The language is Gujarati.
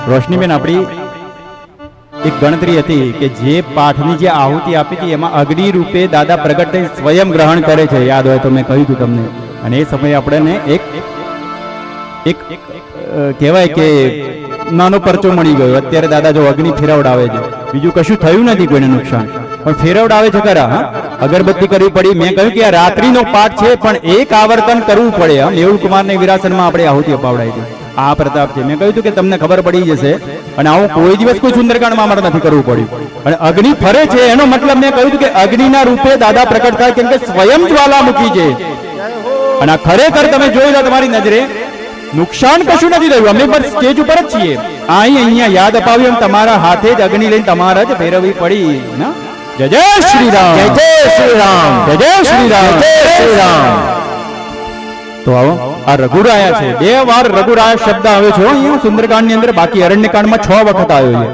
રોશનીબેન આપણી એક ગણતરી હતી કે જે પાઠની જે આહુતિ આપી હતી એમાં અગ્નિ રૂપે દાદા પ્રગટ થઈ સ્વયં ગ્રહણ કરે છે, યાદ હોય તો મેં કહ્યું હતું તમને. અને એ સમયે આપણને એક કહેવાય કે નાનો પરચો મળી ગયો. અત્યારે દાદા જો અગ્નિ ફેરવડાવે છે, બીજું કશું થયું નથી કોઈને નુકસાન, પણ ફેરવડાવે છે ખરા. અગરબત્તી કરવી પડી. મેં કહ્યું કે આ રાત્રિનો પાઠ છે પણ એક આવર્તન કરવું પડે. મેહુલ કુમારને વિરાસનમાં આપણે આહુતિ અપાવડાવી હતી. આ પ્રતાપ છે. મેં કહ્યું હતું કે તમને ખબર પડી જશે. અને આવું કોઈ દિવસ કોઈ સુંદરકાંડમાં અમારે નથી કરવું પડ્યું. અને અગ્નિ ફરે છે એનો મતલબ મેં કહ્યું હતું કે અગ્નિના રૂપે દાદા પ્રકટ થાય, કેમ કે સ્વયં જ્વાલામુખી છે. અને ખરેખર તમે જોઈ લો તમારી નજરે, નુકસાન કશું નથી થયું. અમે પણ સ્ટેજ ઉપર જ છીએ. અહીંયા યાદ અપાવ્યું, તમારા હાથે જ અગ્નિ લઈને તમારા જ ફેરવવી પડી. જય જય શ્રી રામ, જય જય શ્રી રામ, જય જય શ્રી રામ, જય શ્રી રામ. તો આવો આ રઘુરાયા છે. 2 વાર રઘુરાયા શબ્દ આવે છે અહીંયા સુંદરકાંડ ની અંદર. બાકી અરણ્યકાંડમાં 6 વખત આવ્યો છે.